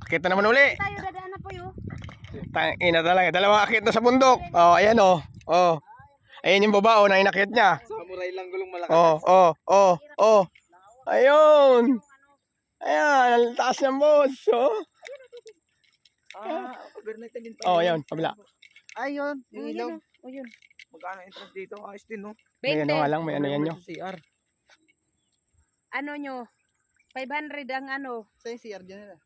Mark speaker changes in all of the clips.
Speaker 1: akit na naman uli.
Speaker 2: Tayo dadaan na po yun.
Speaker 1: Ina talaga. Dalawang akit na sa bundok. Oh, ayan oh. Oh. Ayan yung baba oh, na inakit niya.
Speaker 3: Samurai lang gulong malakas.
Speaker 1: Oh. Ayun. Ayan, ang taas ng boss. Oh.
Speaker 3: Overnight din pa.
Speaker 1: Oh, ayan, kabila.
Speaker 3: Ayun, yung ilaw.
Speaker 2: O yun.
Speaker 3: Magkano entrance dito? Ayos din, no?
Speaker 1: May ano nga lang, may ano yan nyo.
Speaker 3: CR.
Speaker 2: Ano nyo? 500 ang ano.
Speaker 3: Sa yung CR dyan nila.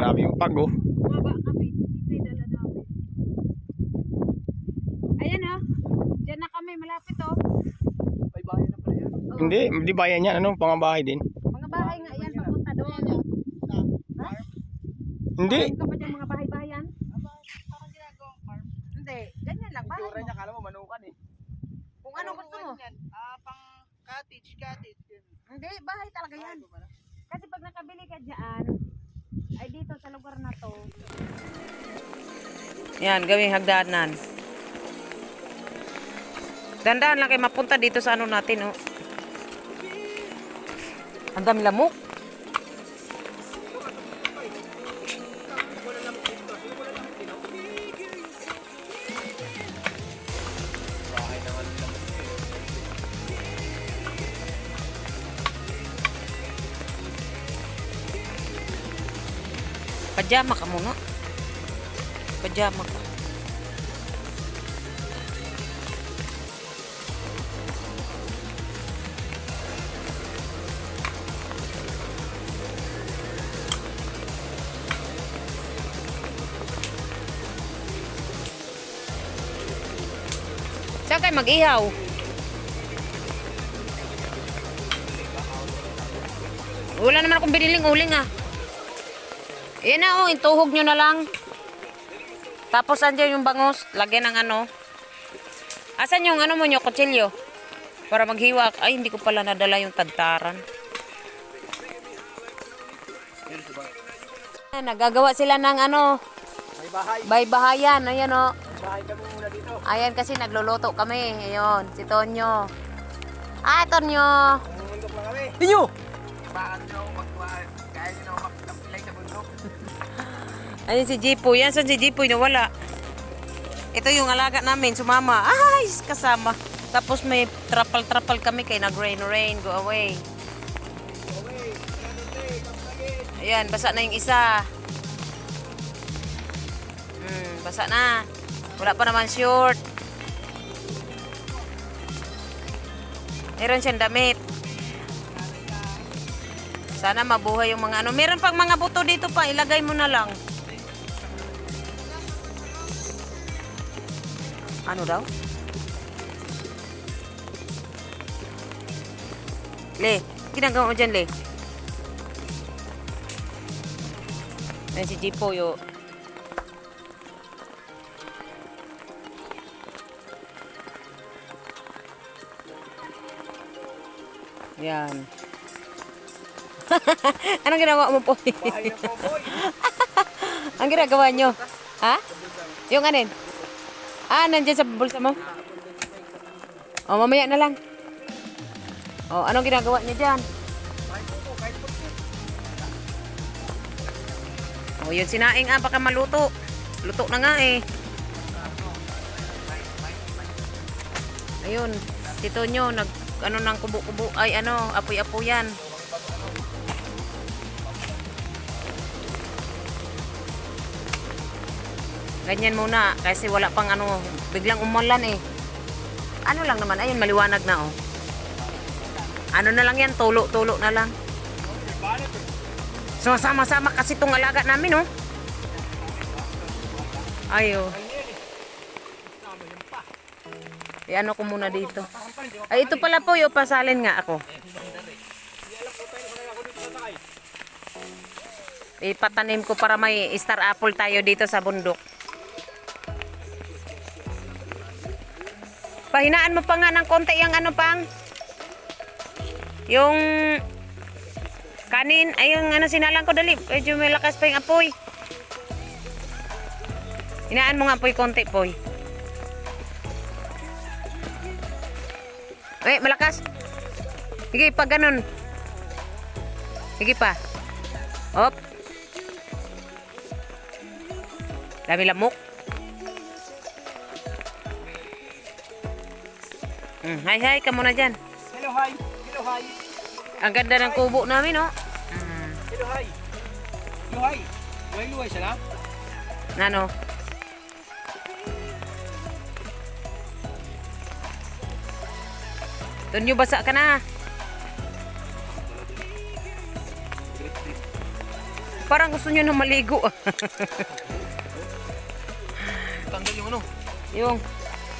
Speaker 1: Grabe yung pag oh.
Speaker 2: Bumaba kami. Dito dala namin. Ayan o. Diyan na kami. Malapit o.
Speaker 3: May bahay na pala yan.
Speaker 1: Hindi bayan yan. Ano, pangabahay din.
Speaker 2: Mga bahay nga yan. Papunta doon.
Speaker 1: Hindi.
Speaker 2: Meron ka pa dyan mga bahay-bahayan?
Speaker 3: Parang ginagawang farm.
Speaker 2: Hindi. Ganyan lang. Bahay
Speaker 3: Tura
Speaker 2: mo.
Speaker 3: niya, kala mo manukan eh.
Speaker 2: Kung ano gusto mo.
Speaker 3: Pang cottage.
Speaker 2: Hindi. Bahay talaga yan. Kasi pag nakabili ka dyan, ay dito sa lugar na to.
Speaker 4: Yan, gawing hagdanan. Dandaan lang kayo mapunta dito sa ano natin, oh. Ang dami lamok. Pajama ka muna. Pajama ka. Saan kayo mag-ihaw? Wala naman akong biniling uling ah. Yan na oh, ituhog nyo na lang. Tapos andyan yung bangus, lagyan ng ano. Asan yung ano mo nyo, kutsilyo? Para maghiwa. Ay, hindi ko pala nadala yung tagtaran. Nagagawa sila ng ano, bay-bahayan. Ayan oh.
Speaker 3: Bahay kami muna dito.
Speaker 4: Ayan kasi nagluluto kami. Ayun, si Tonyo. Ah, Tonyo.
Speaker 3: Bundok lang kami.
Speaker 1: Inyo!
Speaker 3: Bakit nyo ako magkuha? Kaya nyo na ako makapilay sa bundok.
Speaker 4: Ayun si Jipoy. Yan saan si Jipoy nawala. Ito yung alaga namin, sumama. Ay, kasama. Tapos may trapal-trapal kami kay nag-rain, go away. Ayan, basa na yung isa. Basa na. Wala pa naman short. Meron siyang damit. Sana mabuhay yung mga ano. Meron pang mga buto dito pa. Ilagay mo na lang. Ano daw? Le, ginagawa mo dyan, Le. Ayan si Jipo, yo. Yan. Anong ginagawa mo po?
Speaker 3: Bahay ng cowboy.
Speaker 4: Ang ginagawa nyo? Ha? Yung anin? Ah, nandiyan sa bulsa mo? O, mamaya na lang. O, anong ginagawa niya dyan? O, yun sinaing baka maluto. Luto na nga eh. Ayun, tito nyo, ano ng kubo-kubo, ay ano, apoy-apoyan. Ganyan muna, kasi wala pang ano, biglang umulan eh. Ano lang naman, ayun, maliwanag na oh. Ano na lang yan, tulo-tulo na lang. So, sama-sama kasi itong alaga namin oh. Ayo. I-ano ko muna dito. Ay, ito pala po, yung pasalin nga ako. Ipatanim ko para may star apple tayo dito sa bundok. Pahinaan mo pa nga ng konti yung ano pang. Yung kanin, ay yung ano sinalang ko dali. Medyo may lakas pa yung apoy. Hinaan mo nga apoy konti, poy. Malakas. Sige, pa ganun. Sige pa. Op. Dami lamok. Hi, ka muna dyan.
Speaker 1: Hello, hi. Hello, hi.
Speaker 4: Ang ganda ng kubo namin, oh.
Speaker 1: Hello, hi. Hello, hi. Luhay-luhay siya na.
Speaker 4: Ano? Doon nyo basa ka na. Parang gusto nyo na maligo.
Speaker 1: Tanggal yung ano.
Speaker 4: Yung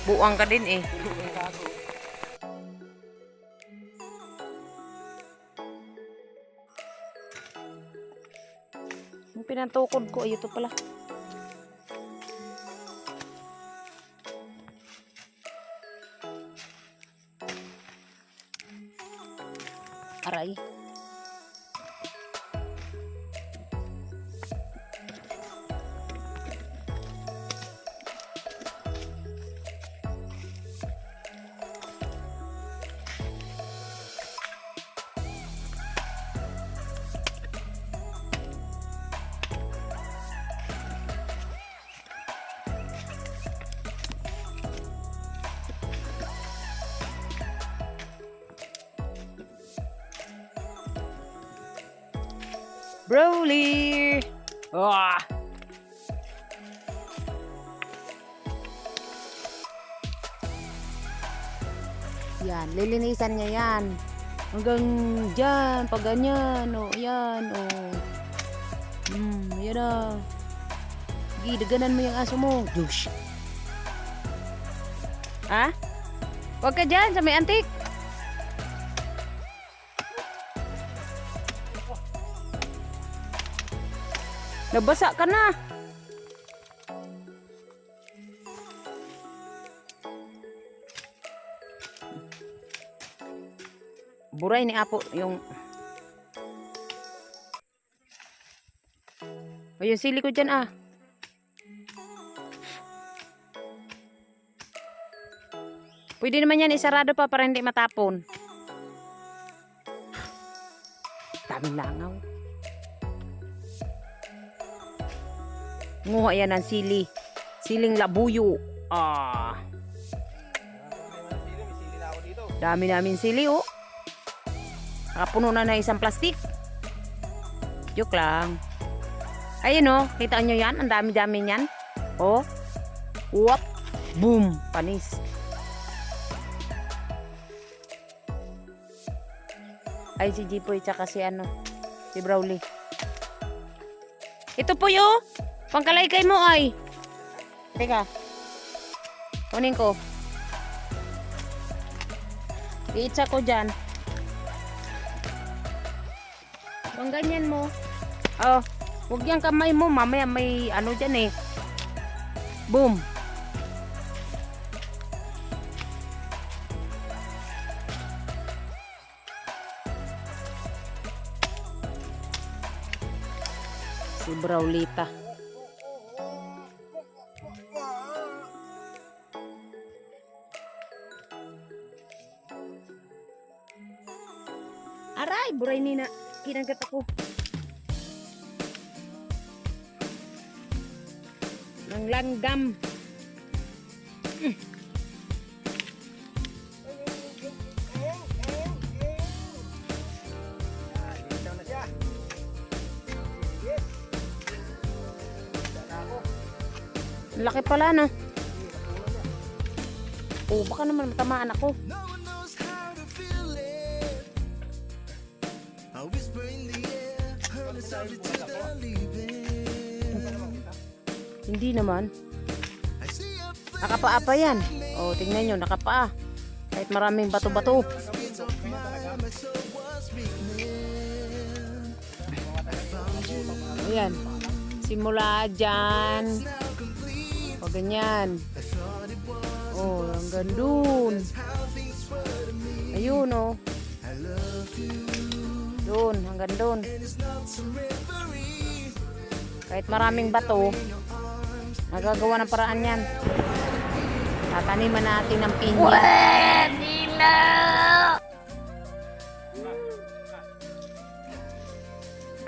Speaker 4: buwang ka din eh. Yung pinantukod ko, ay ito pala. Aray. Broly! Ah! Yan, lilinisan niya yan. Hanggang dyan, pag ganyan, o, yan, o. Yan na. Sige, daganan mo yung aso mo. Dush. Ha? Huwag ka dyan, sa may antik. Nabasa ka na. Buray ni Apo yung... O yung sili ko dyan ah. Pwede naman yan isarado pa para hindi matapon. Daming langaw. Nguha yan ng sili. Siling labuyo. Ah. Dami namin sili oh. Nakapuno na isang plastic. Joke lang. Ayun oh. Kita nyo yan? Ang dami-dami yan. Oh. Wop. Boom. Panis. Ay si Jipoy tsaka si ano. Si Broly. Ito po yo. Pangkalaykay mo ay. Teka. Kunin ko. Iitsa ko dyan. Pang ganyan mo. Oh. Huwag yung kamay mo. Mamaya may ano dyan eh. Boom. Si Brawlita. Aray, buray ni na. Kinagat ako. Ng langgam. Laki pala no. Oh, baka naman matamaan ako. Hindi naman. Nakapaa pa yan. Oh, tingnan nyo, nakapaa. Kahit maraming bato-bato. Ayan. Simula dyan. O ganyan. Oh, hanggang dun. Ayun oh. Dun, hanggang dun. Kahit maraming bato, nagagawa ng paraan yan. Tataniman natin ng pinya.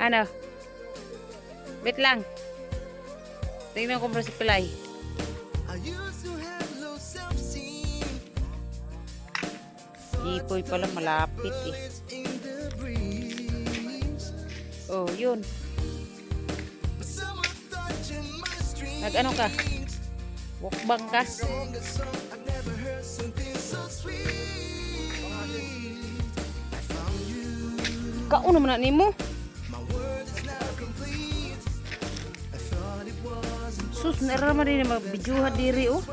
Speaker 4: Ano? Wait lang. Tingnan ko muna si Pilay. Ipoy pala malapit eh. Oh, yun. Nag-ano ka? Walkbang ka? Kauna mo na ni mo. Sus, naramdaman din na magbidyuhan diri oh.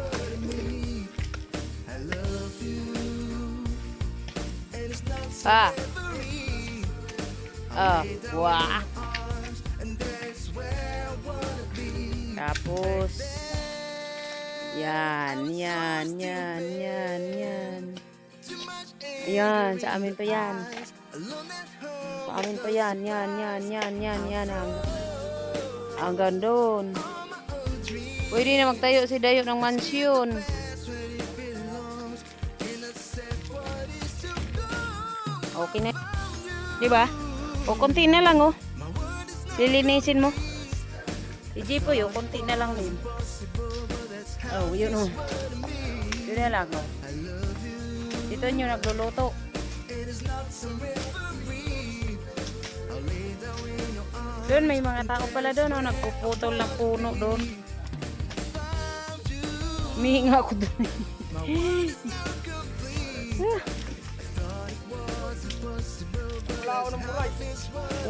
Speaker 4: Ah. Ah, wah. Tapos yan. Ayan, sa amin pa yan. Sa amin pa yan. Yan. Hanggang doon. Pwede na magtayo si Dayo ng mansyon. Okay na. Diba? O, konti na lang, oh. Lilinisin mo. Si Jipoy, oh, konti na lang din. Oh, yun, oh. Yun na lang, oh. Dito nyo nagluluto. Doon, may mga tao pala doon, oh. Nagpuputol ng puno doon. Humihinga ako doon.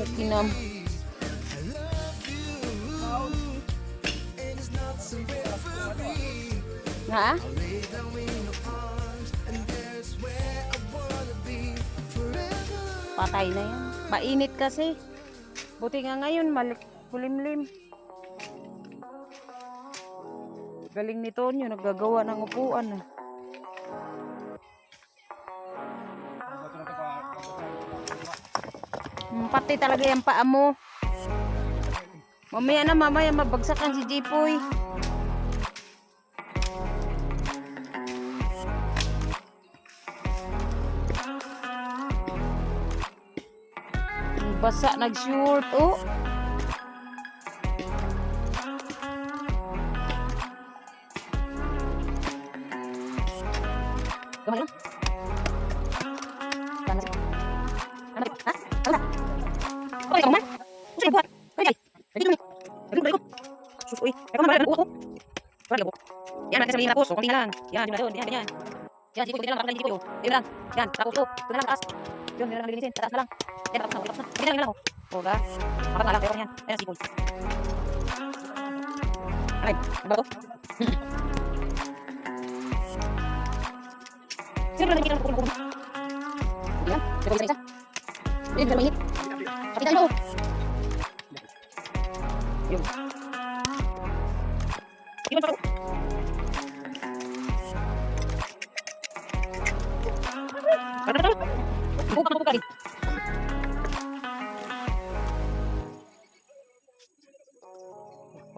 Speaker 4: Okay na. Ha? Patay na yan. Mainit kasi. Buti nga ngayon, kulimlim. Galing ni Tonyo, naggagawa ng upuan. Pati talaga yung paa mo. Mamaya mabagsakan si Jipoy. Basa nag-short, oh. Gamay lang. Ay, kamu man. Kasi buhat. Ay, lagi dumi. Lagi ko. Sus, uy. Ay, kamu man, buhat ko. Wala ko. Yan, sabihin tapos. Konti lang. Yan, yun. Yan. Yan, di ko lang, bakit hindi ko. Yun lang. Yan, tapos to. Ito na lang taas. Yun lang lilinisin. Taas na lang. Yan, tapos na. Yan lang. Oga. Bakit na lang, pero yan. Ayan, sipol. Ay, ano ba to? Sino lang kita ng pukul. Yan, ito isa. Yan, pero mainit. Kapitan mo. Yun. Iban pa ako. Ano? Buka rin.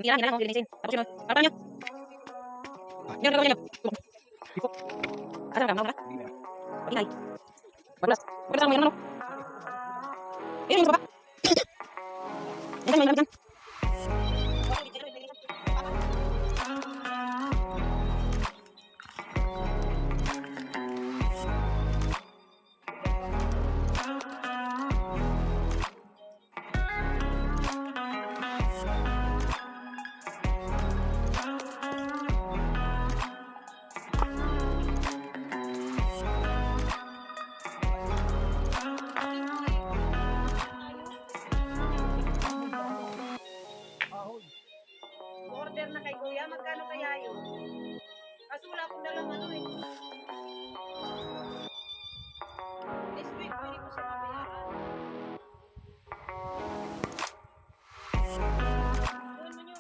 Speaker 4: Yan lang, lilinisin. Tapos yun, parang nyo. Yan, gawin nyo. Asa ka, mawala? Pag-ingay. Maglas ang may ano. Yan yung baba. Yan may gamit yan. Order na kay Kuya, magkano kaya yun? Kaso wala akong dalang ano eh. This week, pwede ko siya mabayaran. Doon mo nyo.